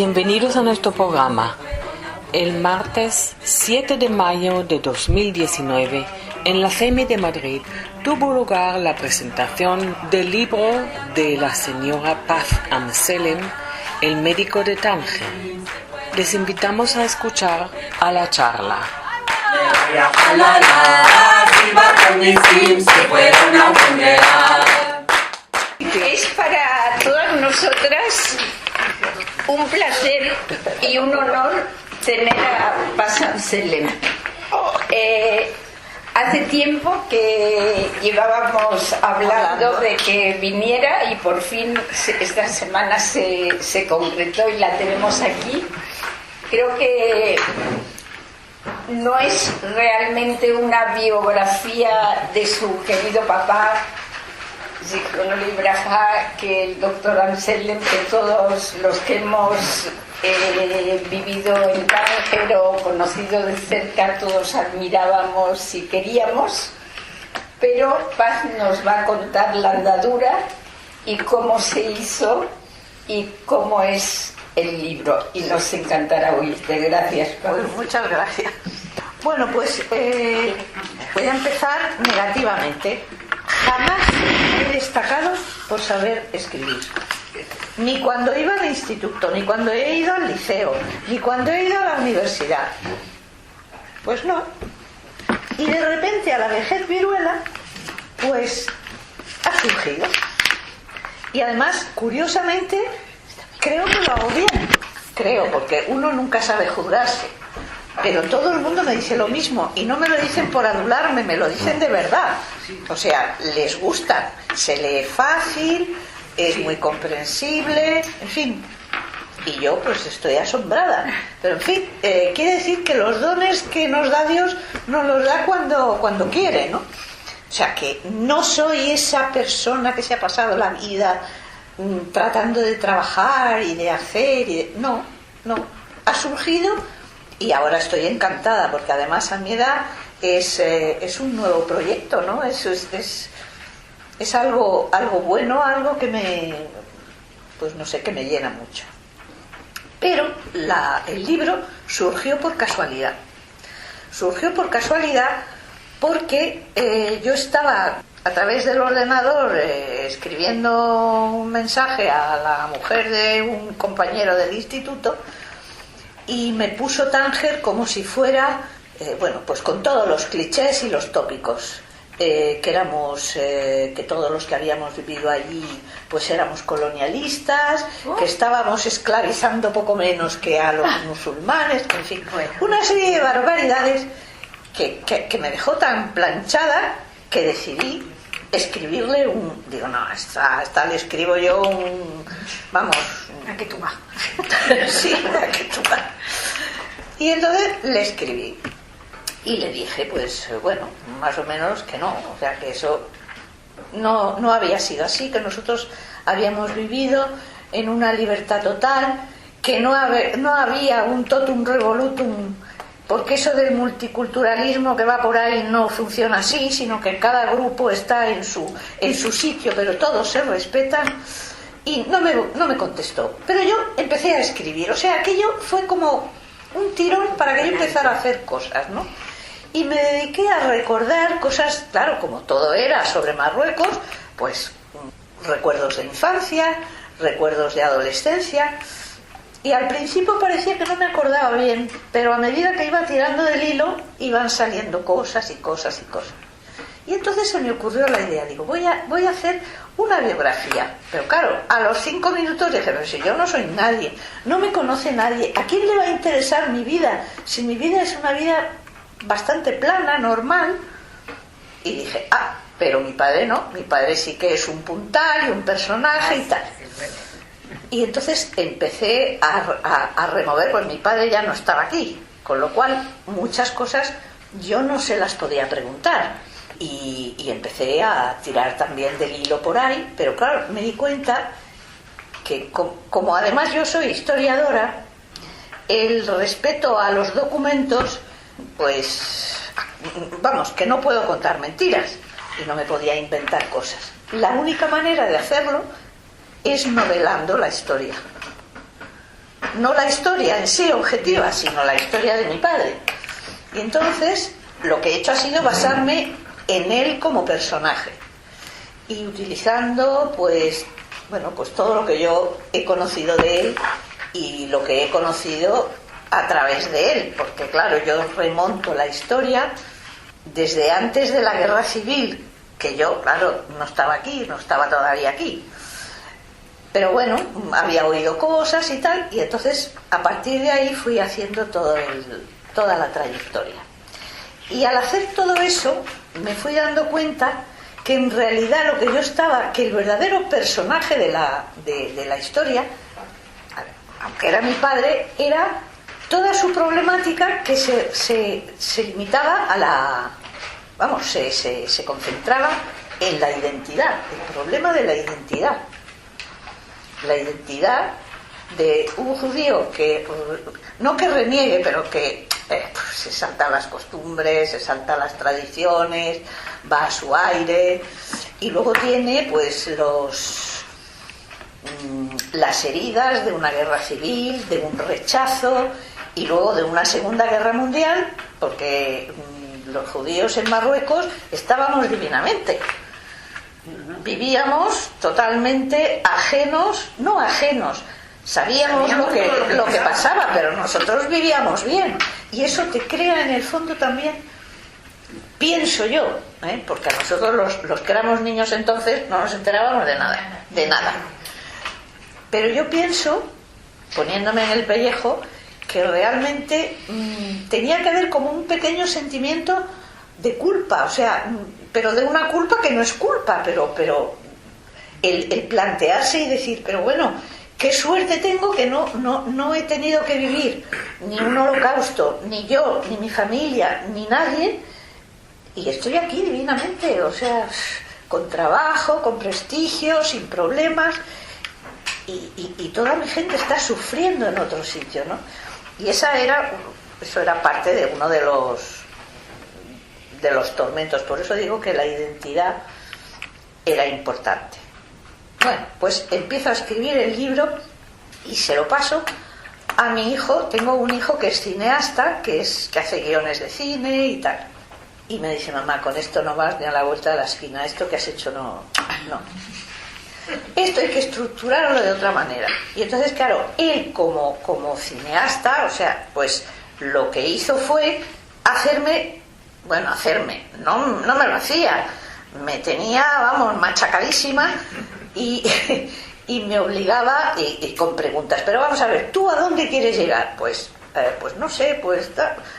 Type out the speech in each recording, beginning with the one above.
Bienvenidos a nuestro programa. El martes 7 de mayo de 2019, en la CEME de Madrid, tuvo lugar la presentación del libro de la señora Paz Amselem, El médico de Tánger. Les invitamos a escuchar a la charla. Es para todas nosotras un placer y un honor tener a Paz Amselem. Hace tiempo que llevábamos hablando de que viniera y por fin esta semana se concretó y la tenemos aquí. Creo que no es realmente una biografía de su querido papá, Zichrono Libraja, que el doctor Amselem, que todos los que hemos vivido en Tánger o conocido de cerca, todos admirábamos y queríamos, pero Paz nos va a contar la andadura y cómo se hizo y cómo es el libro, y nos encantará oírte. Gracias, Paz. Pues muchas gracias. Bueno, pues voy a empezar negativamente. Jamás he destacado por saber escribir. Ni cuando iba al instituto, ni cuando he ido al liceo, ni cuando he ido a la universidad. Pues no. Y de repente a la vejez viruela, pues ha surgido. Y además, curiosamente, creo que lo hago bien. Creo, porque uno nunca sabe juzgarse. Pero todo el mundo me dice lo mismo, y no me lo dicen por adularme, me lo dicen de verdad. O sea, les gusta, se lee fácil, es muy comprensible, en fin. Y yo pues estoy asombrada. Pero en fin, quiere decir que los dones que nos da Dios nos los da cuando quiere, ¿no? O sea, que no soy esa persona que se ha pasado la vida tratando de trabajar y de hacer, no, ha surgido. Y ahora estoy encantada, porque además a mi edad es un nuevo proyecto, ¿no? Es algo bueno, algo que pues no sé, que me llena mucho. Pero el libro surgió por casualidad. Surgió por casualidad porque yo estaba a través del ordenador escribiendo un mensaje a la mujer de un compañero del instituto, y me puso Tánger como si fuera, bueno, pues con todos los clichés y los tópicos, que todos los que habíamos vivido allí pues éramos colonialistas, que estábamos esclavizando poco menos que a los musulmanes, en fin, una serie de barbaridades que me dejó tan planchada que decidí escribirle digo, no, esta le escribo yo vamos, ¿A qué tú vas? sí, a qué tú vas. Y entonces le escribí y le dije, pues bueno, más o menos que no, o sea, que eso no había sido así, que nosotros habíamos vivido en una libertad total, que no había un totum revolutum, porque eso del multiculturalismo que va por ahí no funciona así, sino que cada grupo está en su sitio, pero todos se respetan. Y no me contestó, pero yo empecé a escribir, o sea, aquello fue como un tirón para que yo empezara a hacer cosas, ¿no? Y me dediqué a recordar cosas, claro, como todo era sobre Marruecos, pues recuerdos de infancia, recuerdos de adolescencia. Y al principio parecía que no me acordaba bien, pero a medida que iba tirando del hilo, iban saliendo cosas y cosas y cosas. Y entonces se me ocurrió la idea, digo, voy a hacer una biografía. Pero claro, a los 5 minutos dije, pero si yo no soy nadie, no me conoce nadie, ¿a quién le va a interesar mi vida? Si mi vida es una vida bastante plana, normal. Y dije, pero mi padre no, mi padre sí que es un puntal y un personaje y tal. Y entonces empecé a remover, pues mi padre ya no estaba aquí, con lo cual muchas cosas yo no se las podía preguntar. Y empecé a tirar también del hilo por ahí, pero claro, me di cuenta que como además yo soy historiadora, el respeto a los documentos, pues vamos, que no puedo contar mentiras y no me podía inventar cosas. La única manera de hacerlo es novelando la historia. no la historia en sí objetiva, sino la historia de mi padre. Y entonces lo que he hecho ha sido basarme en él como personaje y utilizando pues todo lo que yo he conocido de él y lo que he conocido a través de él, porque claro, yo remonto la historia desde antes de la guerra civil, que yo, claro, no estaba aquí, no estaba todavía aquí, pero bueno, había oído cosas y tal, y entonces a partir de ahí fui haciendo toda la trayectoria. Y al hacer todo eso me fui dando cuenta que en realidad lo que yo estaba, que el verdadero personaje de la historia, aunque era mi padre, era toda su problemática que se limitaba a se concentraba en la identidad, el problema de la identidad de un judío que no que reniegue, pero que se salta las costumbres, se salta las tradiciones, va a su aire, y luego tiene pues las heridas de una guerra civil, de un rechazo, y luego de una Segunda Guerra Mundial, porque los judíos en Marruecos estábamos divinamente. Vivíamos totalmente no ajenos, sabíamos lo que pasaba, pero nosotros vivíamos bien. Y eso te crea en el fondo también, pienso yo, porque a nosotros los que éramos niños entonces no nos enterábamos de nada. Pero yo pienso, poniéndome en el pellejo, que realmente tenía que haber como un pequeño sentimiento de culpa, o sea, pero de una culpa que no es culpa, pero el plantearse y decir, pero bueno, qué suerte tengo que no he tenido que vivir ni un holocausto, ni yo, ni mi familia, ni nadie, y estoy aquí divinamente, o sea, con trabajo, con prestigio, sin problemas, y toda mi gente está sufriendo en otro sitio, ¿no? Y eso era parte de uno de los tormentos. Por eso digo que la identidad era importante. Bueno, pues empiezo a escribir el libro y se lo paso a mi hijo. Tengo un hijo que es cineasta, que hace guiones de cine y tal. Y me dice, mamá, con esto no vas ni a la vuelta de la esquina, esto que has hecho no. Esto hay que estructurarlo de otra manera. Y entonces, claro, él como cineasta, o sea, pues lo que hizo fue hacerme, no me lo hacía, me tenía, machacadísima y me obligaba y con preguntas. Pero vamos a ver, ¿tú a dónde quieres llegar? Pues no sé,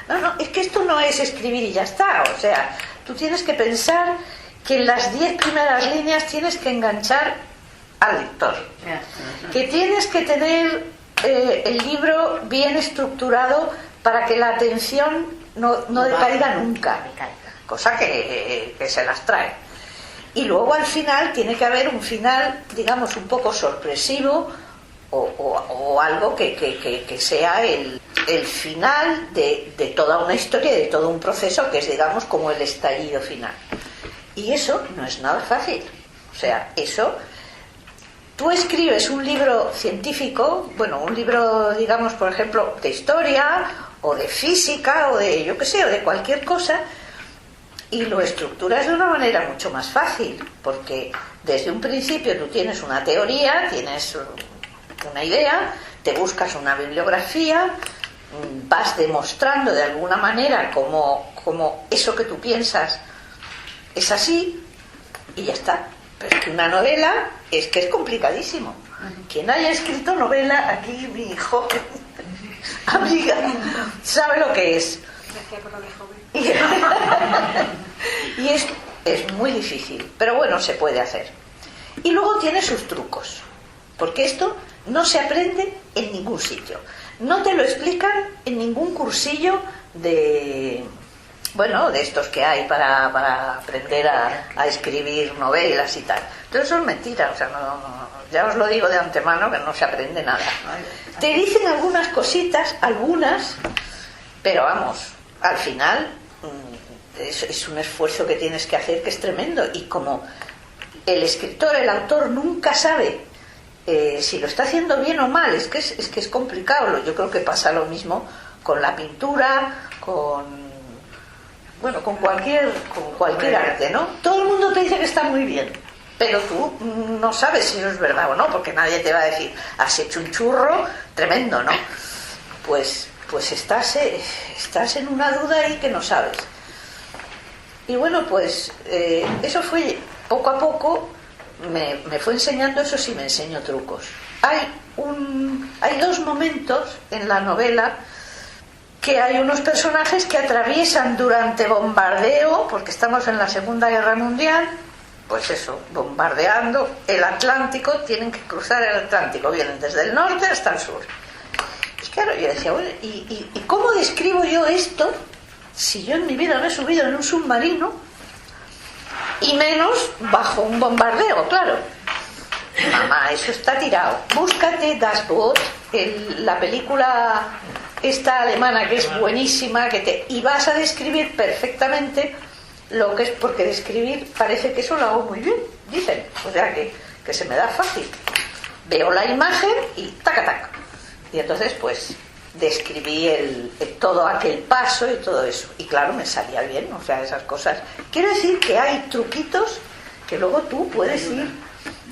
no, es que esto no es escribir y ya está, o sea, tú tienes que pensar que en las 10 primeras líneas tienes que enganchar al lector, que tienes que tener el libro bien estructurado para que la atención no decaiga nunca, cosa que se las trae. Y luego al final tiene que haber un final, digamos, un poco sorpresivo o algo que sea el final de toda una historia, de todo un proceso, que es, digamos, como el estallido final. Y eso no es nada fácil. O sea, eso... Tú escribes un libro científico, un libro, digamos, por ejemplo, de historia o de física o de, yo qué sé, o de cualquier cosa, y lo estructuras de una manera mucho más fácil, porque desde un principio tú tienes una teoría, tienes una idea, te buscas una bibliografía, vas demostrando de alguna manera cómo eso que tú piensas es así, y ya está. Pero es que una novela es complicadísimo. Quien haya escrito novela, aquí mi hijo, amiga, sabe lo que es. Y es muy difícil, pero bueno, se puede hacer. Y luego tiene sus trucos, porque esto no se aprende en ningún sitio. No te lo explican en ningún cursillo de estos que hay para aprender a escribir novelas y tal. Todo eso es mentira, o sea, ya os lo digo de antemano, que no se aprende nada. Te dicen algunas cositas, pero vamos, al final es un esfuerzo que tienes que hacer, que es tremendo. Y como el escritor, el autor, nunca sabe si lo está haciendo bien o mal. Es que es complicado. Yo creo que pasa lo mismo con la pintura, con cualquier arte, ¿no? Todo el mundo te dice que está muy bien, pero tú no sabes si eso es verdad o no, porque nadie te va a decir, has hecho un churro tremendo, ¿no? Pues estás en una duda ahí que no sabes. Y bueno, pues eso fue poco a poco, me fue enseñando. Eso sí, me enseñó trucos. Hay dos momentos en la novela que hay unos personajes que atraviesan durante bombardeo, porque estamos en la Segunda Guerra Mundial, pues eso, bombardeando el Atlántico, tienen que cruzar el Atlántico, vienen desde el norte hasta el sur. Y claro, yo decía, bueno, ¿y cómo describo yo esto si yo en mi vida me he subido en un submarino y menos bajo un bombardeo? Claro, mamá, eso está tirado. Búscate Das Boot, la película esta alemana, que es buenísima, y vas a describir perfectamente lo que es, porque describir parece que eso lo hago muy bien, dicen, o sea que se me da fácil. Veo la imagen y tac, y entonces pues describí todo aquel paso y todo eso, y claro, me salía bien, o sea, esas cosas. Quiero decir que hay truquitos que luego tú puedes ir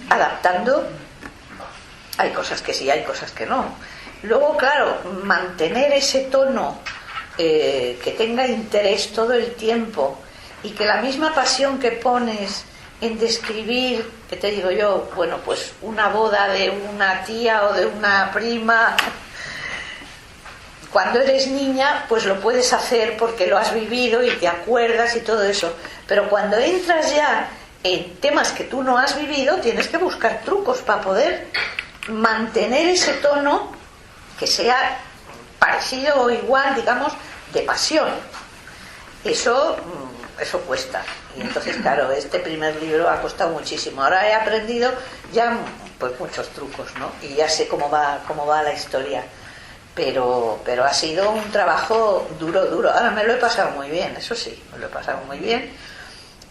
adaptando. Hay cosas que sí, hay cosas que no. Luego, claro, mantener ese tono que tenga interés todo el tiempo, y que la misma pasión que pones en describir, que te digo yo, bueno, pues una boda de una tía o de una prima, cuando eres niña pues lo puedes hacer porque lo has vivido y te acuerdas y todo eso, pero cuando entras ya en temas que tú no has vivido, tienes que buscar trucos para poder mantener ese tono que sea parecido o igual, digamos, de pasión. Eso cuesta. Y entonces, claro, este primer libro ha costado muchísimo. Ahora he aprendido ya pues muchos trucos, ¿no? Y ya sé cómo va la historia. Pero ha sido un trabajo duro. Ahora me lo he pasado muy bien, eso sí, me lo he pasado muy bien.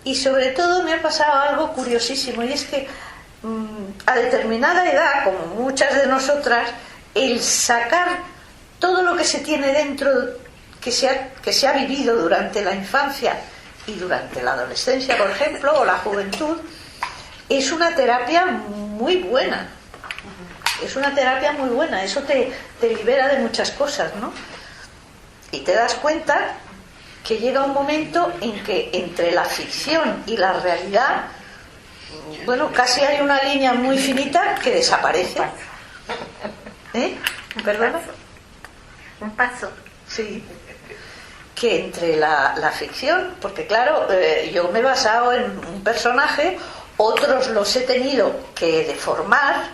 Y sobre todo me ha pasado algo curiosísimo, y es que a determinada edad, como muchas de nosotras, el sacar todo lo que se tiene dentro, que se ha vivido durante la infancia y durante la adolescencia, por ejemplo, o la juventud, es una terapia muy buena. Es una terapia muy buena. Eso te libera de muchas cosas, ¿no? Y te das cuenta que llega un momento en que entre la ficción y la realidad, bueno, casi hay una línea muy finita que desaparece. ¿Perdona? Un paso. Sí. Que entre la ficción, porque claro, yo me he basado en un personaje, otros los he tenido que deformar,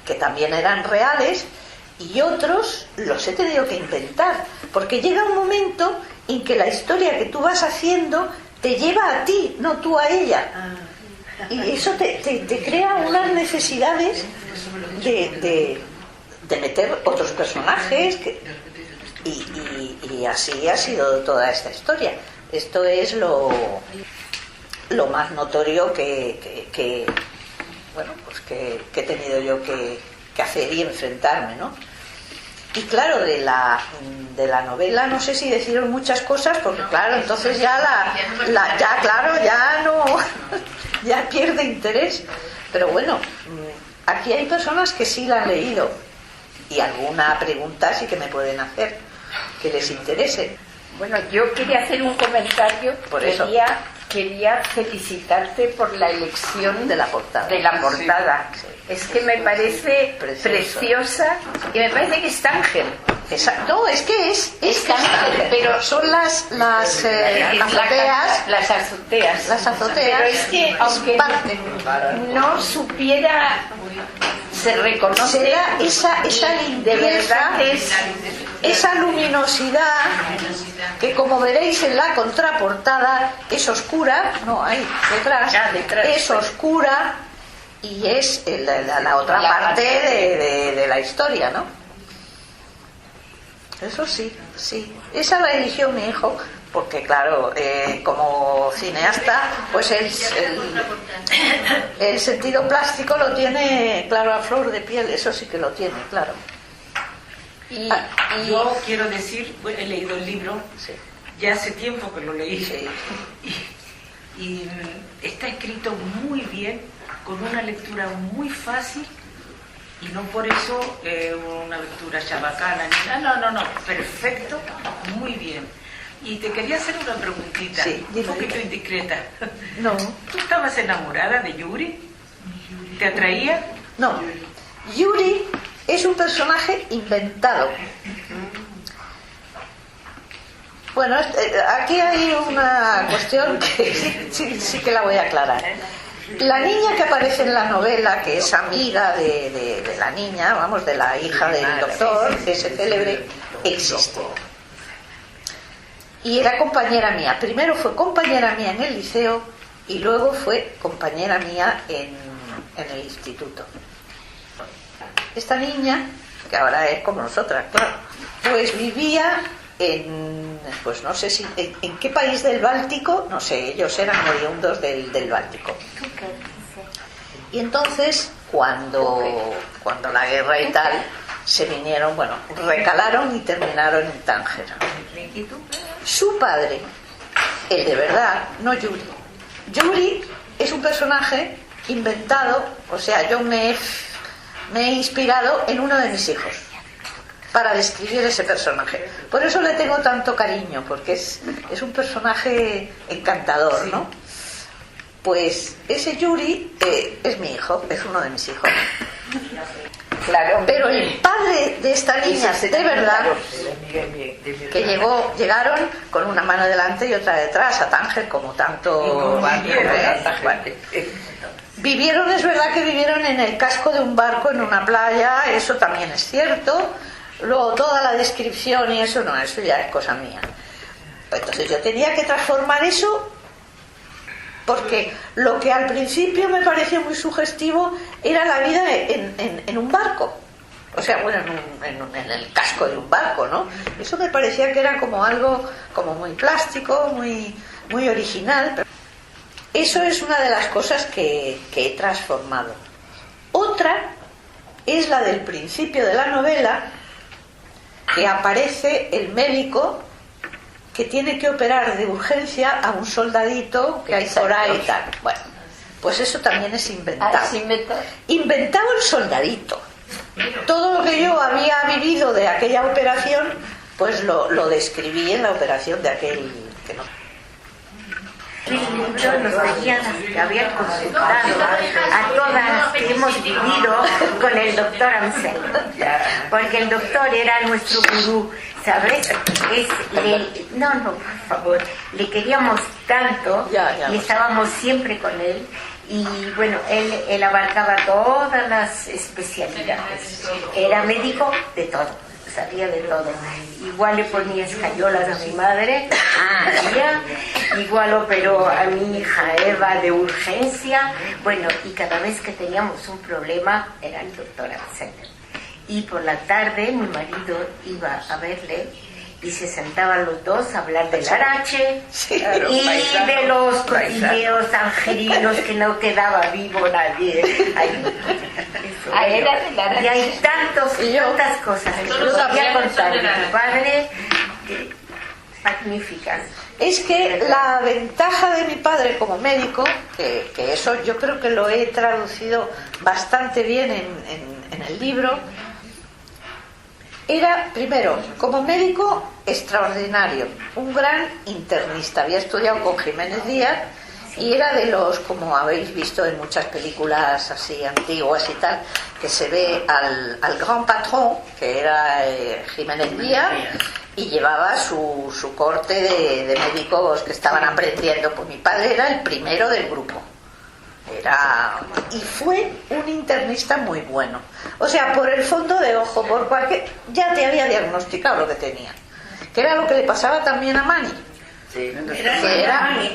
que también eran reales, y otros los he tenido que inventar, porque llega un momento en que la historia que tú vas haciendo te lleva a ti, no tú a ella, y eso te crea unas necesidades de meter otros personajes y así ha sido toda esta historia. Esto es lo más notorio que he tenido yo que hacer y enfrentarme, ¿no? Y claro, de la novela no sé si deciros muchas cosas, porque claro, entonces ya ya pierde interés. Pero bueno, aquí hay personas que sí la han leído, y alguna pregunta sí que me pueden hacer que les interese. Bueno, yo quería hacer un comentario. Por eso. Quería felicitarte por la elección de la portada. Sí. Es que me parece preciosa, y me parece que es Ángel. No, es que es Ángel, pero son las azoteas. Las azoteas. Las azoteas. Pero es que aunque no supiera, se reconoce esa de verdad, esa luminosidad que, como veréis en la contraportada, es oscura, no hay detrás, es oscura, y es la otra parte de la historia, ¿no? Eso sí, esa la eligió mi hijo porque claro, como cineasta, pues el sentido plástico lo tiene, claro, a flor de piel, eso sí que lo tiene, claro. Y yo quiero decir, bueno, he leído el libro, Sí. ya hace tiempo que lo leí, Sí. y está escrito muy bien, con una lectura muy fácil, y no por eso una lectura chabacana, no, perfecto, muy bien. Y te quería hacer una preguntita, Sí, un dime, poquito dime. indiscreta. No, ¿Tú estabas enamorada de Yuri? ¿Te atraía? no. Yuri es un personaje inventado. Bueno, aquí hay una cuestión que sí que la voy a aclarar. La niña que aparece en la novela, que es amiga de la niña, vamos, de la hija del doctor, de ese célebre, existe. Y era compañera mía. Primero fue compañera mía en el liceo y luego fue compañera mía en el instituto. Esta niña, que ahora es como nosotras, claro, pues vivía pues no sé si en qué país del Báltico, no sé, ellos eran oriundos del Báltico. Y entonces cuando la guerra y tal se vinieron, bueno, recalaron y terminaron en Tánger. Su padre, el de verdad, no Yuri. Yuri es un personaje inventado, o sea, yo me he inspirado en uno de mis hijos para describir ese personaje. Por eso le tengo tanto cariño, porque es un personaje encantador, ¿no? Pues ese Yuri es mi hijo, es uno de mis hijos. Claro, Pero el padre de esta niña, de verdad, que llegaron con una mano delante y otra detrás a Tánger, como tanto vivieron, es verdad que vivieron en el casco de un barco en una playa, eso también es cierto. Luego toda la descripción y eso no, eso ya es cosa mía. Entonces yo tenía que transformar eso, porque lo que al principio me pareció muy sugestivo era la vida en un barco, o sea, bueno, en el casco de un barco, ¿no? Eso me parecía que era como algo como muy plástico, muy original. Eso es una de las cosas que he transformado. Otra es la del principio de la novela, que aparece el médico que tiene que operar de urgencia a un soldadito que hay por ahí y tal. Bueno, pues eso también es inventado. Inventado el soldadito. Todo lo que yo había vivido de aquella operación, pues lo describí en la operación de aquel que no. El libro nos veía que había consultado a todas que hemos vivido con el doctor Anselmo, porque el doctor era nuestro gurú, ¿sabes? No, por favor, le queríamos tanto y estábamos siempre con él. Y bueno, él abarcaba todas las especialidades, era médico de todo, sabía de todo. Igual le ponía escayolas a mi madre, igual operó a mi hija Eva de urgencia, bueno, y cada vez que teníamos un problema era el doctor Anselmo. Y por la tarde mi marido iba a verle y se sentaban los dos a hablar del arache y de los cotilleos angelinos que no quedaba vivo nadie. Y hay tantas cosas que yo podía contar de mi padre magníficas. Es que la ventaja de mi padre como médico, que eso yo creo que lo he traducido bastante bien en el libro, era, primero, como médico extraordinario, un gran internista. Había estudiado con Jiménez Díaz y era de los, como habéis visto en muchas películas así antiguas y tal, que se ve al gran patrón, que era Jiménez Díaz, y llevaba su corte de médicos que estaban aprendiendo. Pues mi padre era el primero del grupo. Y fue un internista muy bueno. O sea, por el fondo de ojo, por cualquier, ya te había diagnosticado lo que tenía, que era lo que le pasaba también a Mani. Sí.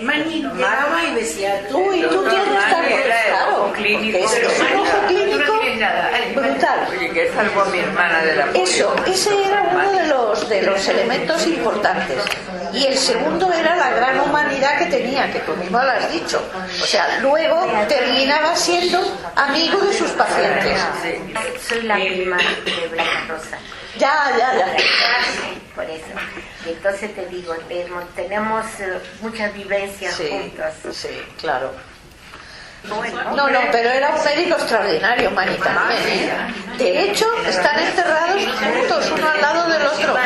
Mani llegaba y decía, Uy, tú tienes tan claro, clínico, porque es un ojo clínico brutal. Oye, que salvo a mi hermana de la Eso, ese era uno de los elementos importantes. Y el segundo era la gran humanidad que tenía, que tú mismo lo has dicho. O sea, luego terminaba siendo amigo de sus pacientes. Soy la prima de Blanca Rosa. Ya. Por eso. Y entonces te digo, tenemos muchas vivencias juntas. Sí, claro. No, pero era un médico extraordinario, Mani también, ¿eh? De hecho, están enterrados juntos, uno al lado del otro.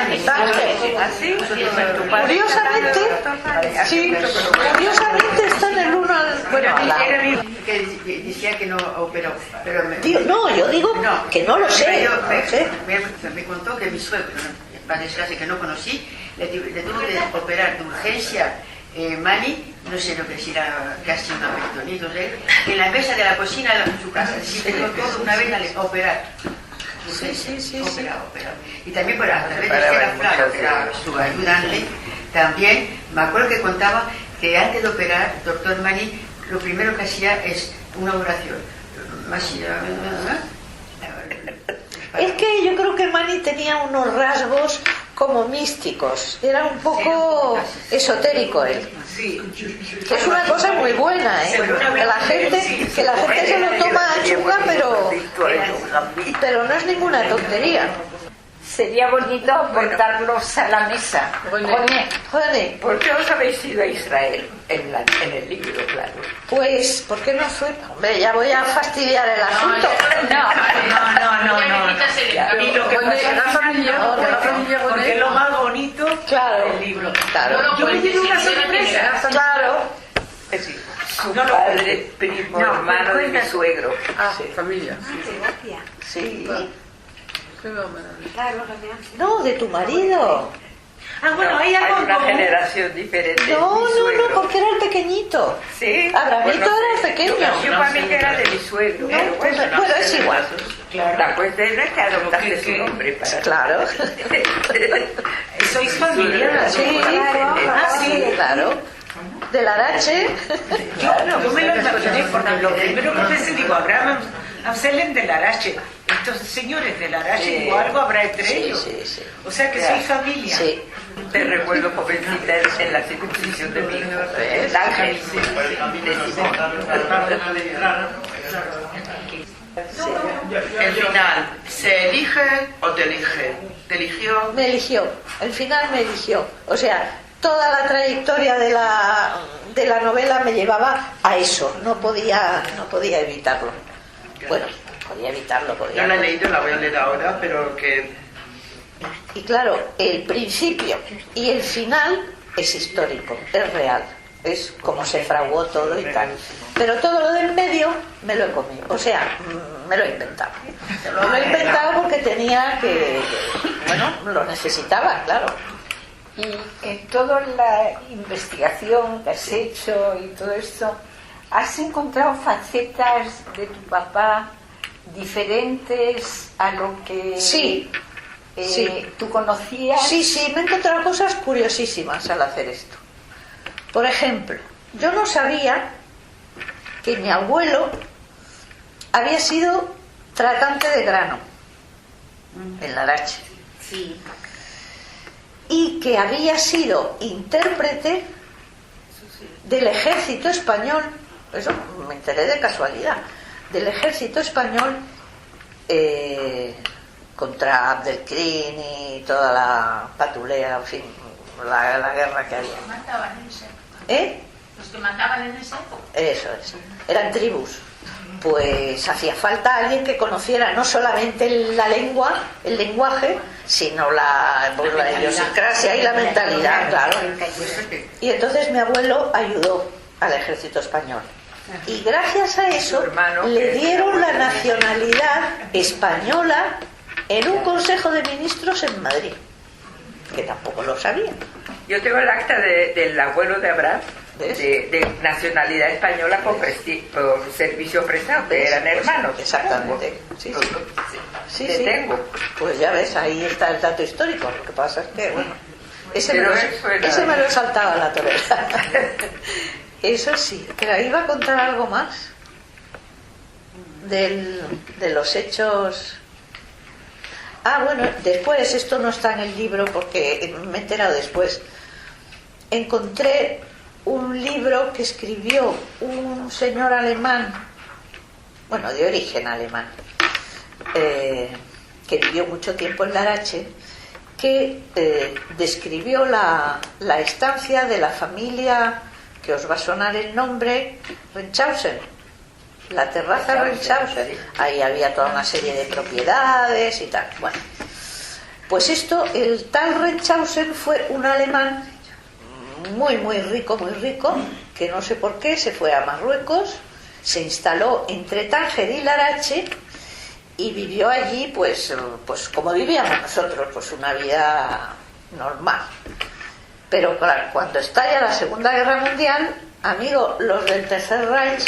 Curiosamente están el uno al lado. Que decía que no operó, pero No, yo digo que no lo sé. Me contó que mi suegro, para desgracia que no conocí, le tuvo que operar de urgencia. Mani, no sé lo que era, casi una peritonitis, en la mesa de la cocina en su casa, sí, tengo todo una vez a operar. Sí. Operado. Y también por a través de Estela Flaco, que era su ayudante, también me acuerdo que contaba que antes de operar, doctor Mani, lo primero que hacía es una oración. Es que yo creo que Mani tenía unos rasgos como místicos, era un poco esotérico él. Que es una cosa muy buena, ¿eh? Que la gente se lo toma a chunga, pero no es ninguna tontería. Sería bonito aportarlos a la mesa. Joder. ¿Por qué os habéis ido a Israel en el libro, claro? Pues, ¿por qué no fue? Hombre, ya voy a fastidiar el asunto. No. Y lo que pasa es la familia, porque es lo más bonito del libro. Claro. Yo me llevo una sorpresa. Claro. Su padre, primo, hermano de mi suegro. Familia. Sí. Claro, No, de tu marido. Bueno, hay algo una común. generación diferente. No, porque era el pequeñito. Sí. Abramito era el pequeño. Yo para mí que era de mi suegro. No, pues, bueno, es igual. La cuestión es que adoptaste su nombre para... Claro. Sois familia. Sí, claro. De Larache. Yo me lo imaginé porque lo primero que pensé, digo, Abraham Amselem de Larache. Estos señores de Larache, digo, algo habrá entre ellos. Sí. O sea que sois familia. Sí. Te recuerdo jovencita en la circuncisión de mi hijo. El ángel. El final, ¿se elige o te elige? ¿Te eligió? Me eligió. El final me eligió. O sea, toda la trayectoria de la novela me llevaba a eso. No podía evitarlo. Bueno, podía evitarlo. No la he leído, la voy a leer ahora, pero que... Y claro, el principio y el final es histórico, es real. Es como se fraguó todo y tal. Pero todo lo del medio me lo he comido. O sea, me lo he inventado. Lo he inventado porque tenía que... Bueno, lo necesitaba, claro. Y en toda la investigación que has hecho y todo esto, ¿has encontrado facetas de tu papá diferentes a lo que Sí. tú conocías? Sí, me he encontrado cosas curiosísimas al hacer esto. Por ejemplo, yo no sabía que mi abuelo había sido tratante de grano en Larache. Sí. Y que había sido intérprete del ejército español, eso me enteré de casualidad, del ejército español contra Abdelkrim y toda la patulea, en fin, la guerra que había. Los que mataban en esa época. Eso es, eran tribus. Pues hacía falta alguien que conociera no solamente la lengua, el lenguaje, sino la idiosincrasia y la mentalidad, claro. Y entonces mi abuelo ayudó al ejército español. Y gracias a eso le dieron la nacionalidad española en un consejo de ministros en Madrid, que tampoco lo sabía. Yo tengo el acta del abuelo de Abraham, de nacionalidad española por servicio prestado, que eran hermanos. Exactamente. Sí. Tengo. Pues ya ves, ahí está el dato histórico. Lo que pasa es que, bueno, ese me lo he saltado a la torera. Eso sí, pero iba a contar algo más de los hechos. Bueno, después, esto no está en el libro porque me he enterado después. Encontré un libro que escribió un señor alemán, bueno, de origen alemán, que vivió mucho tiempo en Larache, que describió la estancia de la familia, que os va a sonar el nombre, Renchausen, la terraza Renchausen. Ahí había toda una serie de propiedades y tal. Bueno, pues esto, el tal Renchausen fue un alemán muy rico, que no sé por qué se fue a Marruecos, se instaló entre Tánger y Larache y vivió allí pues como vivíamos nosotros, pues una vida normal. Pero claro, cuando estalla la Segunda Guerra Mundial, amigo, los del Tercer Reich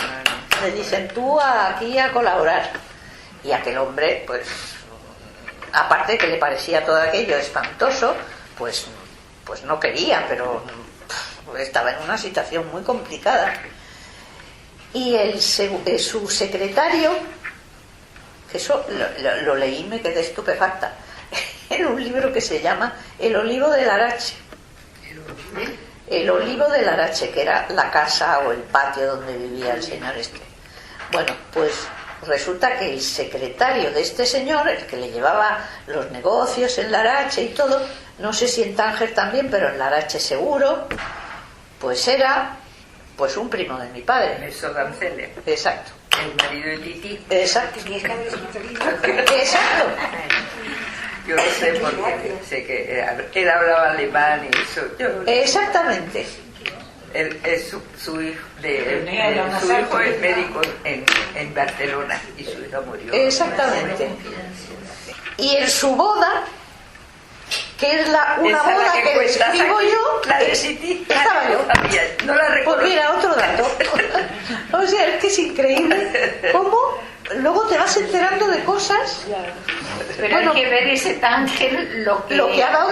le dicen: tú aquí a colaborar. Y aquel hombre, pues aparte de que le parecía todo aquello espantoso, pues no quería, pero estaba en una situación muy complicada. Y su secretario, que eso lo leí y me quedé estupefacta, en un libro que se llama El Olivo de Larache. El Olivo de Larache, que era la casa o el patio donde vivía el señor este. Bueno, pues resulta que el secretario de este señor, el que le llevaba los negocios en Larache y todo, no sé si en Tánger también, pero en Larache seguro, pues era un primo de mi padre. Eso, Dancele. Exacto. El marido de Titi. Exacto. Exacto. Yo lo sé porque sé que él hablaba alemán y eso. Exactamente. Su hijo es médico en Barcelona y su hija murió. Exactamente. Y en su boda, que es una boda que describo yo, la de Titi, estaba yo. No la recuerdo. Pues mira, otro dato. O sea, es que es increíble cómo luego te vas enterando de cosas. Pero bueno, hay que ver ese Tánger lo que ha dado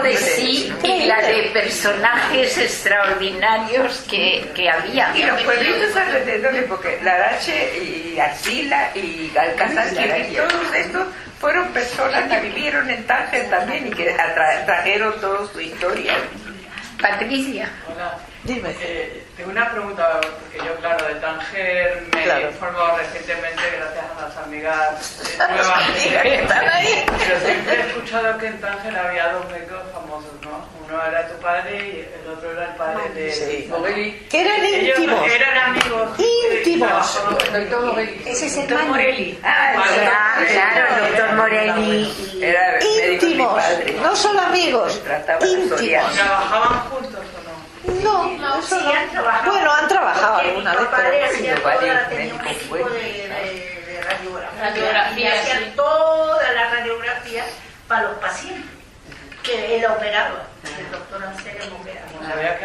de sí, y la de personajes extraordinarios que había. Y los pueblitos alrededores, porque Larache y Arcila y Alcázar, todos estos fueron personas que vivieron en Tánger también y que trajeron toda su historia. Patricia. Hola. Dime. Tengo una pregunta, porque yo, claro, de Tánger me he informado recientemente gracias a las amigas nuevas que están ahí. Pero siempre he escuchado que en Tánger había dos médicos famosos, ¿no? Uno era tu padre y el otro era el padre de Morelli. Que eran íntimos. Ellos eran amigos. Íntimos. Doctor Morelli. Ese es el Doctor Morelli. Claro, el doctor Morelli. Era íntimos, no solo amigos, íntimos. ¿Trabajaban juntos o no? No, eso sí, no. han trabajado. Bueno, han trabajado alguna vez, pero Hacía tenía un equipo de radiografía y hacían toda la radiografía para los pacientes que él operaba, el doctor Anselmo operaba. Sabía que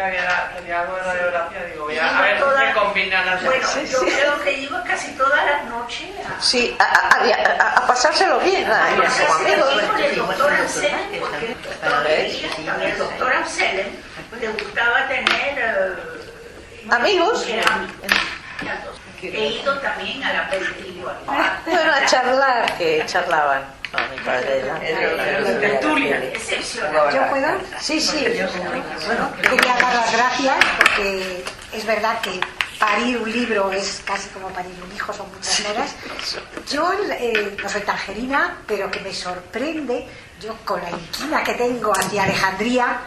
tenía algo de radiografía, digo, voy a ver si se combinan las Bueno, cosas. yo creo que iba casi todas las noches sí, a pasárselo bien, como amigos. el doctor Anselmo, porque el doctor Anselmo le gustaba tener amigos. He ido también a la pediatría. Bueno, a charlar, que charlaban. No, mi padre era. Excepcional. ¿Yo puedo? Sí. Bueno, quería dar las gracias porque es verdad que parir un libro es casi como parir un hijo, son muchas horas. Yo no soy tangerina, pero que me sorprende, yo con la inquina que tengo hacia Alejandría,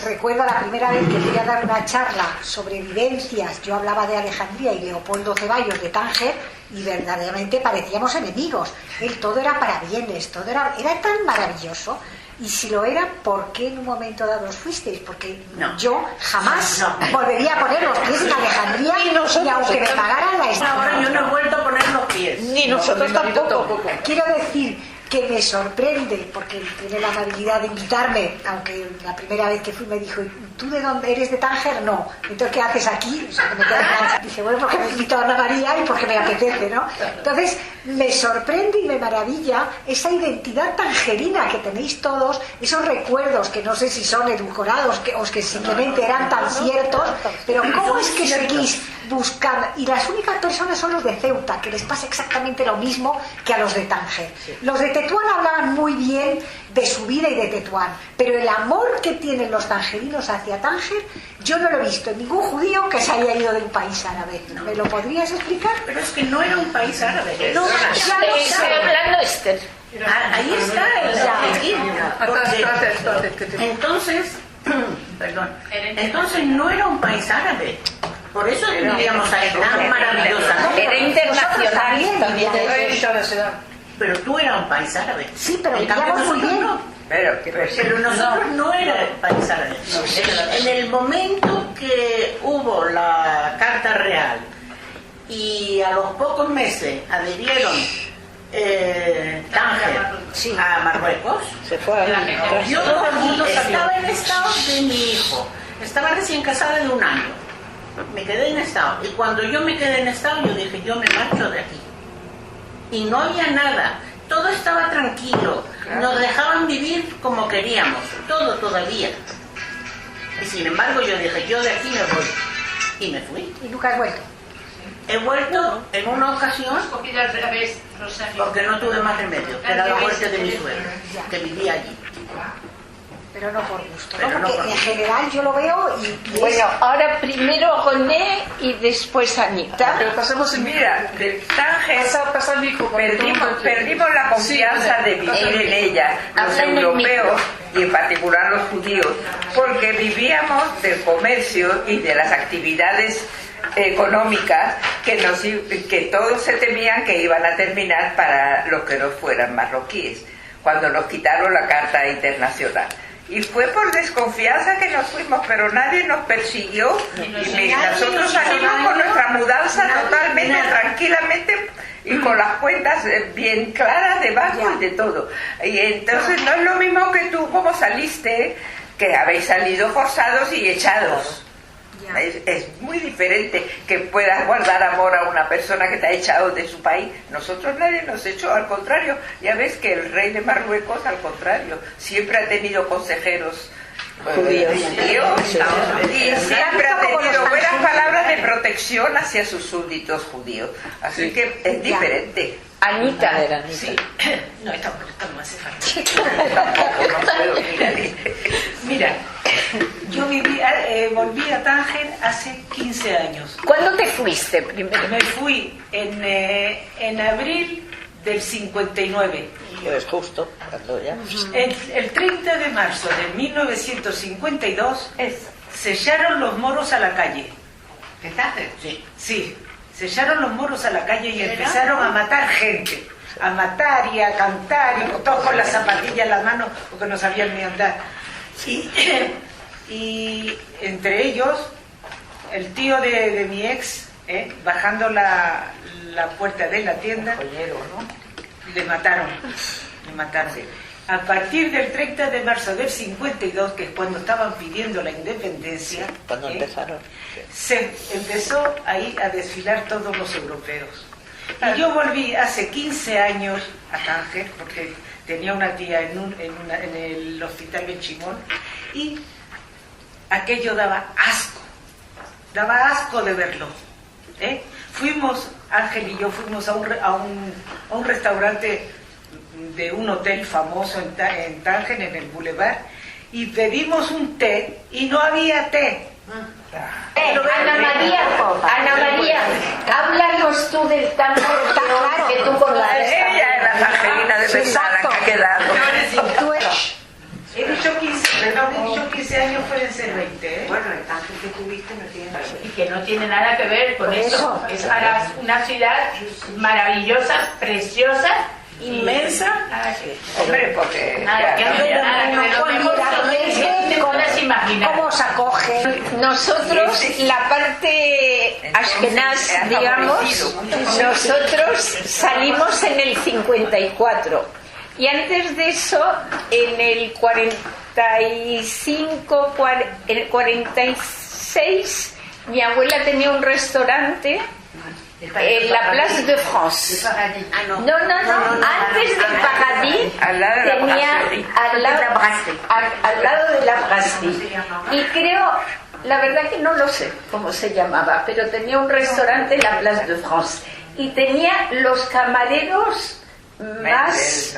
recuerdo la primera vez que fui a dar una charla sobre vivencias, yo hablaba de Alejandría y Leopoldo Ceballos de Tánger, y verdaderamente parecíamos enemigos. Él todo era para bienes, todo era tan maravilloso. Y si lo era, ¿por qué en un momento dado os fuisteis? Porque yo jamás volvería a poner los pies en Alejandría, y aunque me pagaran la estancia. Ahora yo no he vuelto a poner los pies. Ni nosotros tampoco. Quiero decir que me sorprende, porque tiene la amabilidad de invitarme, aunque la primera vez que fui me dijo, ¿tú de dónde eres? ¿De Tánger? No. Entonces, ¿qué haces aquí? O sea, que me quedé, dije, bueno, porque me invitó a Ana María y porque me apetece, ¿no? Entonces, me sorprende y me maravilla esa identidad tangerina que tenéis todos, esos recuerdos que no sé si son edulcorados o que simplemente eran tan ciertos, pero ¿cómo es que seguís buscando? Y las únicas personas son los de Ceuta, que les pasa exactamente lo mismo que a los de Tánger. Los de Tetuán hablaban muy bien de su vida y de Tetuán, pero el amor que tienen los tangerinos hacia Tánger, yo no lo he visto en ningún judío que se haya ido de un país árabe. ¿Me lo podrías explicar? Pero es que no era un país árabe. No, ya lo Estoy sé. hablando, Esther. Ahí está entonces, perdón, entonces no era un país árabe. Por eso vivíamos ahí tan maravillosamente. Era internacional también. Pero tú eras un país árabe. Sí, pero en cambio vivíamos muy nosotros bien. no. Pero nosotros no era el país árabe. En el momento que hubo la Carta Real y a los pocos meses adherieron Tánger a Marruecos, Se fue a yo estaba en estado de mi hijo. Estaba recién casada de 1 año. Me quedé en estado. Y cuando yo me quedé en estado, yo dije, yo me marcho de aquí. Y no había nada. Todo estaba tranquilo. Nos dejaban vivir como queríamos. Todo todavía. Y sin embargo, yo dije, yo de aquí me voy. Y me fui. Y nunca has vuelto. He vuelto en una ocasión porque no tuve más remedio. Era la muerte de mi suegro, que vivía allí. Pero no por gusto, Pero ¿no? no Porque por en gusto. general yo lo veo y Bueno, ahora primero René y después Anita. Pero pasemos en Mira, del Tánger pasa el micro. perdimos la confianza de vivir en ella, los Habla en el europeos y en particular los judíos, porque vivíamos del comercio y de las actividades económicas que todos se temían que iban a terminar para los que no fueran marroquíes, cuando nos quitaron la Carta Internacional. Y fue por desconfianza que nos fuimos, pero nadie nos persiguió y nosotros salimos con nuestra mudanza totalmente tranquilamente y con las cuentas bien claras de banco y de todo. Y entonces no es lo mismo que tú como saliste, que habéis salido forzados y echados. Es muy diferente que puedas guardar amor a una persona que te ha echado de su país. Nosotros nadie nos echó, al contrario. Ya ves que el rey de Marruecos, al contrario, siempre ha tenido consejeros judíos y siempre ha tenido buenas palabras de protección hacia sus súbditos judíos. Así que es diferente. Anita. Sí. No, esta no hace falta. Tampoco, no puedo, Mira, yo volví a Tánger hace 15 años. ¿Cuándo te fuiste primero? Me fui en abril del 59. Pues justo, cuando ya. El 30 de marzo de 1952 sellaron los moros a la calle. ¿En Tánger? Sí, sellaron los moros a la calle y empezaron a matar gente. A matar y a cantar, y todos con las zapatillas en la mano porque no sabían ni andar. Y entre ellos, el tío de mi ex, bajando la puerta de la tienda, le mataron. A partir del 30 de marzo del 52, que es cuando estaban pidiendo la independencia, Cuando empezaron. se empezó ahí a desfilar todos los europeos. Y yo volví hace 15 años a Tánger, porque tenía una tía en el hospital Benchimol, y aquello daba asco de verlo. Fuimos, Ángel y yo fuimos a un restaurante de un hotel famoso en Tánger, en el Boulevard, y pedimos un té y no había té. Ana María, háblanos tú del tango que tú conoces. Ella es la tangerina de Pesana que ha quedado. He dicho 15 años, pueden ser 20, Bueno, el Tánger que tuviste no tiene nada. Y que no tiene nada que ver con eso. Es una ciudad maravillosa, preciosa, inmensa. Hombre, porque Nada que ver, nada que ver. Lo mejor te puedas imaginar. ¿Cómo os acoge? Nosotros, la parte ashkenaz, digamos, nosotros salimos en el 54. Y antes de eso, en el 45, en el 46, mi abuela tenía un restaurante en la Place de France. No, antes del Paradis tenía al lado de la Brasserie. Y creo, la verdad que no lo sé cómo se llamaba, pero tenía un restaurante en la Place de France. Y tenía los camareros más...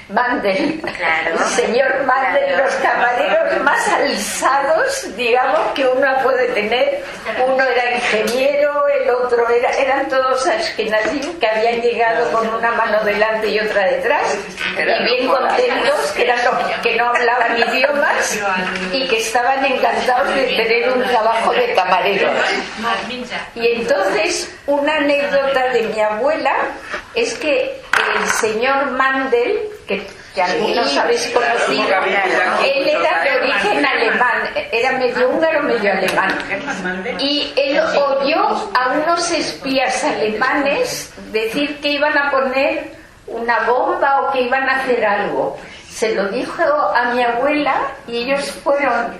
Mandel, claro. El señor Mandel, los camareros más alzados, digamos, que uno puede tener. Uno era ingeniero, el otro eran todos ashkenazim que habían llegado con una mano delante y otra detrás, y bien contentos, que eran los que no hablaban idiomas y que estaban encantados de tener un trabajo de camarero. Y entonces, una anécdota de mi abuela es que el señor Mandel, que algunos habéis conocido, él era de origen alemán, era medio húngaro, medio alemán, y él oyó a unos espías alemanes decir que iban a poner una bomba o que iban a hacer algo. Se lo dijo a mi abuela y ellos fueron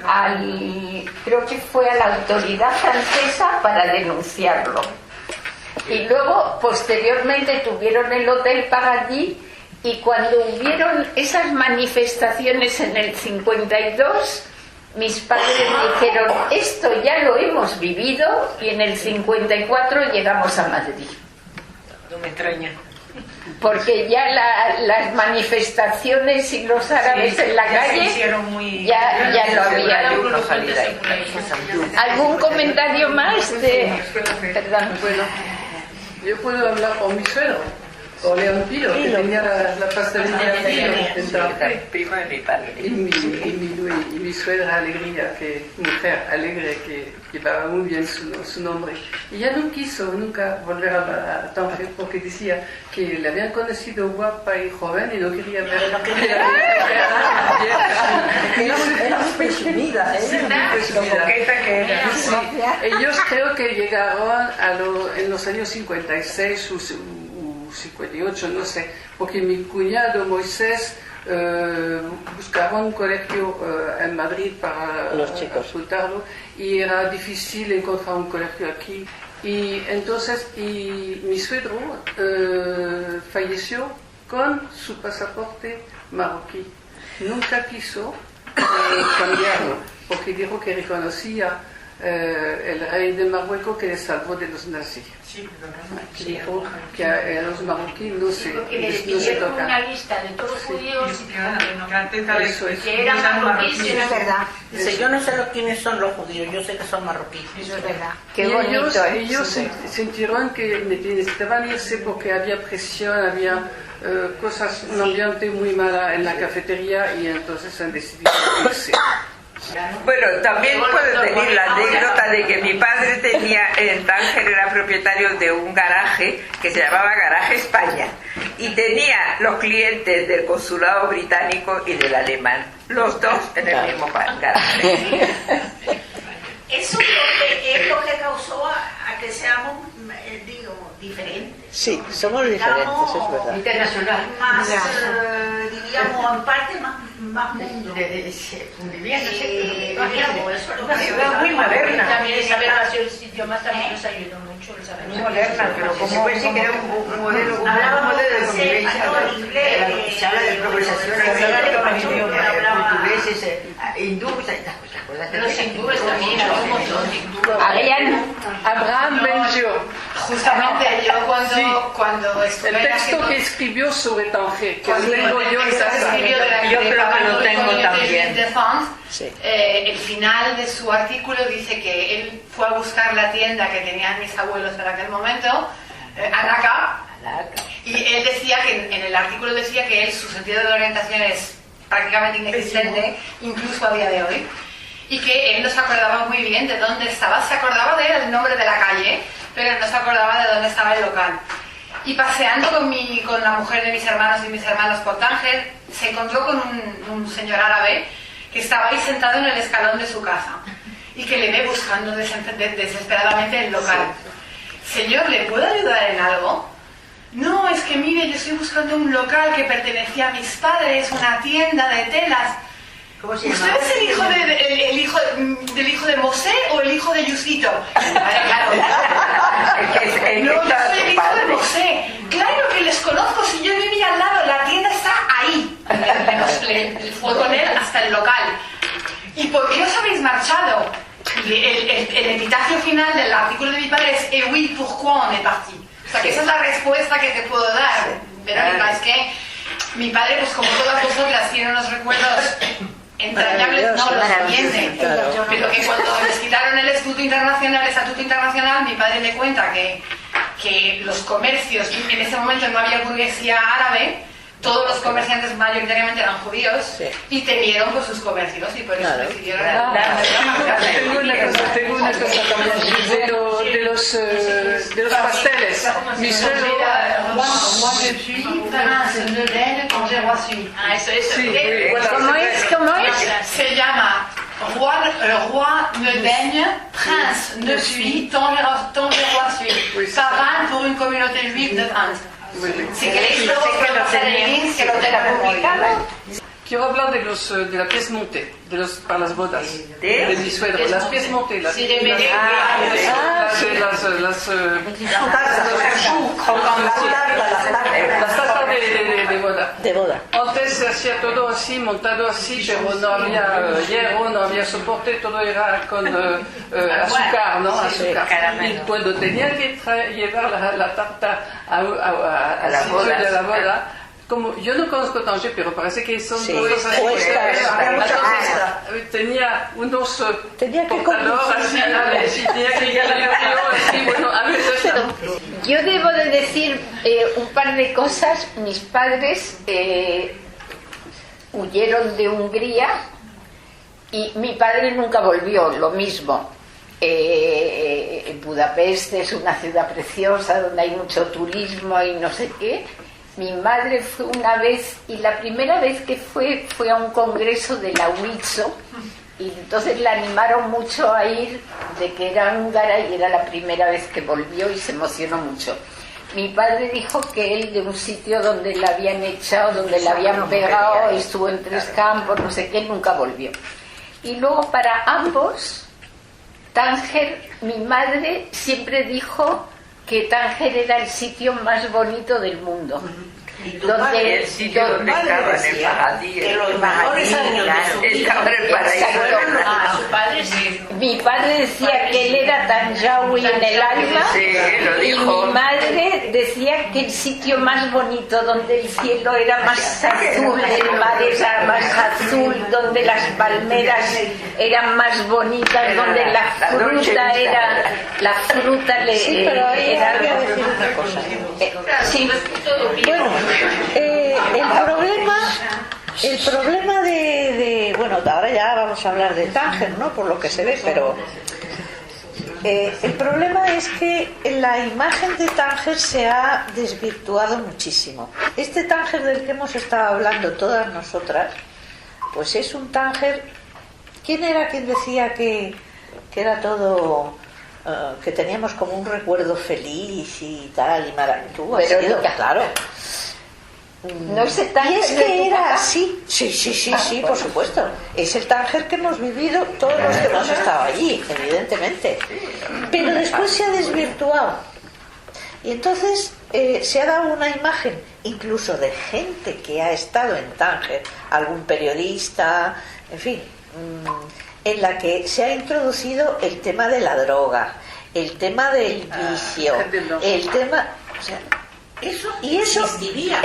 creo que fue a la autoridad francesa para denunciarlo. Y luego, posteriormente, tuvieron el Hotel Paradis, y cuando hubieron esas manifestaciones en el 52, mis padres dijeron, esto ya lo hemos vivido, y en el 54 llegamos a Madrid. No me extraña. Porque ya las manifestaciones y los árabes en la calle ya lo había. ¿Algún comentario más? Perdón. Bueno, yo puedo hablar por mi suegro, por León Pilo, que tenía la pastelería Pilo en y mi suegra Alegría, mujer alegre, que llevaba muy bien su nombre. Y ella no quiso nunca volver a Tánger porque decía que le habían conocido guapa y joven y no quería ver. Era muy presumida, Ellos creo que llegaron en los años 56 o 58, no sé, porque mi cuñado Moisés buscaron un colegio en Madrid para los chicos ocultarlo, y era difícil encontrar un colegio aquí, y entonces mi suegro falleció con su pasaporte marroquí. Nunca quiso cambiarlo porque dijo que reconocía el rey de Marruecos que le salvó de los nazis. Dijo que a los marroquíes no se tocan. Una lista de todos los judíos que eran marroquíes. Es verdad. Dice, yo no sé quiénes son los judíos, yo sé que son marroquíes. Eso es verdad. Qué bonito. Ellos sintieron que necesitaban irse porque había presión, había cosas, un ambiente muy malo en la cafetería, y entonces han decidido irse. Bueno, también puedo tener la anécdota de que mi padre tenía en Tánger, era propietario de un garaje que se llamaba Garaje España, y tenía los clientes del consulado británico y del alemán, los dos en el mismo garaje. Eso es lo que causó a que seamos, diferentes. Sí, somos diferentes, es verdad. Internacional. Más, diríamos, en parte más mundo. Una ciudad muy moderna. También saber más idiomas también nos ayudó mucho. Muy moderna, pero como sí que era un modelo de convivencia. Se habla de progresación, se habla de los idiomas portugueses, hindúes, los hindúes también, un montón. Abraham Ben-Gio. Justamente yo cuando estuve el texto que escribió sobre Tánger, que tengo yo en casa. Yo creo que lo tengo también. El final de su artículo dice que él fue a buscar la tienda que tenían mis abuelos en aquel momento, Anaca, y él decía que en el artículo decía que su sentido de orientación es prácticamente inexistente, incluso a día de hoy, y que él no se acordaba muy bien de dónde estaba. Se acordaba del nombre de la calle, pero no se acordaba de dónde estaba el local. Y paseando con la mujer de mis hermanos y mis hermanos por Tánger, se encontró con un señor árabe que estaba ahí sentado en el escalón de su casa y que le ve buscando desesperadamente el local. Señor, ¿le puedo ayudar en algo? no, es que mire, yo estoy buscando un local que pertenecía a mis padres, una tienda de telas. ¿Cómo se ¿Usted llama? es el hijo del hijo de Mosé o el hijo de Yusito? Claro. No, yo soy el hijo de Mosé. Claro que les conozco, si yo vivía al lado, la tienda está ahí. Le fue con él hasta el local. ¿Y por qué os habéis marchado? Y el epitafio final del artículo de mi padre es "Et oui, pourquoi on est parti?". O sea, que esa es la respuesta que te puedo dar, Verónica. Es que mi padre, pues como todas vosotras, tiene unos recuerdos entrañables, no, lo siguiente. Pero que cuando les quitaron el estatuto internacional, mi padre me cuenta que los comercios, en ese momento no había burguesía árabe, todos los comerciantes mayoritariamente eran judíos y temieron por sus comercios y por eso decidieron Tengo una cosa también de los pasteles. Mi suegro... ¿Cómo es? Se llama roi me daigne, prince ne suis, tant je roi suis. Parrain pour une communauté juive de France. Si queréis luego conocer el link que lo tenga publicado. Quiero hablar de la pièce montée, para las bodas de mi suegro. Las pièces montées, las tazas de boda. Antes se hacía todo así, montado así, pero no había hierro, no había soporte, todo era con azúcar, ¿no? Azúcar. Y cuando tenía que llevar la tarta a la boda, como yo no conozco Tánger, pero parece que son todos así. Entonces tenía unos portadores así, tenía que llegar así, bueno, a veces... Yo debo de decir un par de cosas. Mis padres huyeron de Hungría y mi padre nunca volvió, lo mismo. Budapest es una ciudad preciosa donde hay mucho turismo y no sé qué. Mi madre fue una vez, y la primera vez que fue a un congreso de la UITSO, y entonces la animaron mucho a ir, de que era húngara y era la primera vez que volvió y se emocionó mucho. Mi padre dijo que él, de un sitio donde la habían echado, donde la habían pegado, estuvo en 3 campos, no sé qué, nunca volvió. Y luego para ambos, Tánger, mi madre siempre dijo que Tánger era el sitio más bonito del mundo. Donde el sitio donde estaban en Magadí, en los mejores años estaba en el paraíso. Mi padre decía que él era Tanjawi en el alma, y mi madre decía que el sitio más bonito, donde el cielo era más azul, el mar era más azul, donde las palmeras eran más bonitas, donde la fruta era... La fruta le... Sí, pero ahí era... voy a decir una cosa. Sí. Bueno, el problema de... Bueno, ahora ya vamos a hablar de Tánger, ¿no? Por lo que se ve, pero... el problema es que la imagen de Tánger se ha desvirtuado muchísimo. Este Tánger del que hemos estado hablando todas nosotras, pues es un Tánger... ¿Quién era quien decía que era todo... que teníamos como un recuerdo feliz y tal, y tú has sido, claro. No es el Tánger, y es que era así. Sí, por supuesto. Es el Tánger que hemos vivido todos los que hemos estado allí, evidentemente. Pero después se ha desvirtuado. Y entonces se ha dado una imagen, incluso de gente que ha estado en Tánger, algún periodista, en fin, en la que se ha introducido el tema de la droga, el tema del vicio, el tema... O sea, eso existiría,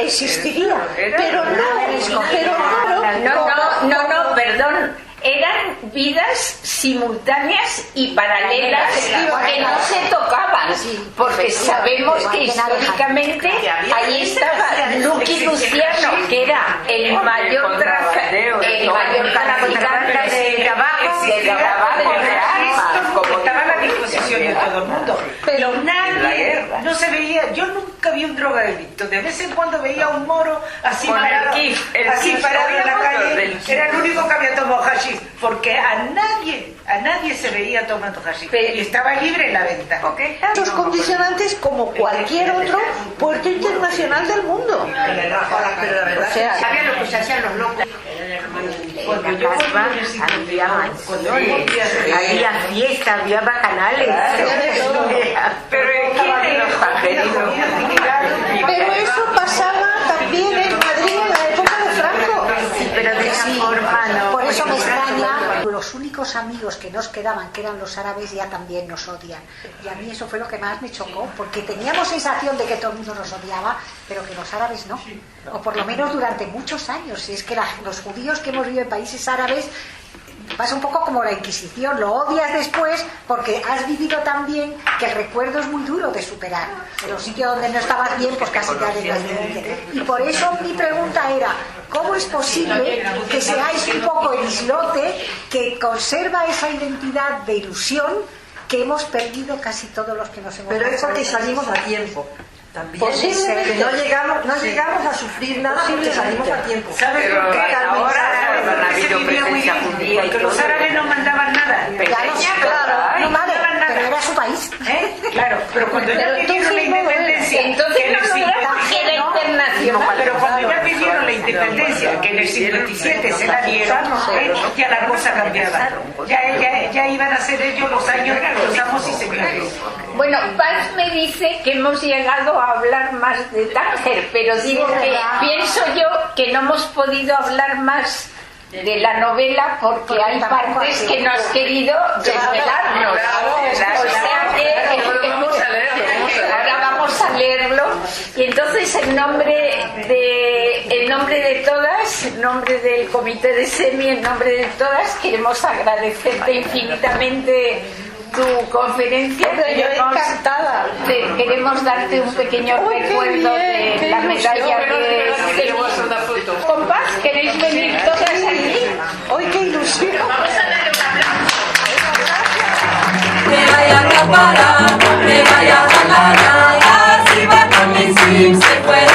pero no, perdón, eran vidas simultáneas y paralelas que no se tocaban, porque sabemos que históricamente ahí estaba Lucky Luciano, que era el mayor traficante de tabaco de armas, como estaba a la disposición de todo el mundo, pero nadie, no se veía, yo nunca vi un un drogadicto. De vez en cuando veía un moro así Con el parado, kif, parado en la calle. del kif. Era el único que había tomado hashish, porque a nadie se veía tomando hashish. Y estaba libre en la venta. Los condicionantes como cualquier otro puerto internacional del mundo. O sea, ¿Sabía lo que se hacían los locos? Cuando yo había mansiones, había fiesta, había bacanales. Pero pero eso pasaba también en Madrid en la época de Franco. Sí, pero de esa forma no. Por eso me extraña. Los únicos amigos que nos quedaban, que eran los árabes, ya también nos odian. Y a mí eso fue lo que más me chocó, porque teníamos sensación de que todo el mundo nos odiaba, pero que los árabes no. O por lo menos durante muchos años. Y es que los judíos que hemos vivido en países árabes pasa un poco como la Inquisición, lo odias después porque has vivido tan bien que el recuerdo es muy duro de superar. En los sitios donde no estabas bien, pues casi ya desgraciadamente. Y por eso mi pregunta era, ¿cómo es posible que seáis un poco el islote que conserva esa identidad de ilusión que hemos perdido casi todos los que nos hemos Pero es marchado? porque salimos a tiempo. También Posiblemente. que no llegamos a sufrir nada porque salimos a tiempo. ¿Sabes por qué? ahora Se vivía muy bien, porque los árabes no mandaban nada. Claro, no vale, pero era su país. Claro, pero cuando ya pidieron la independencia, entonces que en el no lograron que era internacional. pero cuando ya pidieron la independencia, que en el 57 se la dieron, ya la cosa cambiaba. Ya iban a ser ellos los años, los amos y señores. Bueno, Paz me dice que hemos llegado a hablar más de Tánger, pero digo que pienso yo que no hemos podido hablar más de la novela porque hay partes que no has querido desvelarnos. O sea que ahora vamos a leerlo. Y entonces en nombre de todas, en nombre del comité de SEMI, en nombre de todas, queremos agradecerte infinitamente tu conferencia. Yo encantada. Queremos darte un pequeño recuerdo de la medalla de con Paz. ¿Queréis venir todas aquí? ¡Ay, qué ilusión! Vamos a darle un aplauso. Me vaya a acaparar, me vaya a jalar, así va con mis sims, se puede.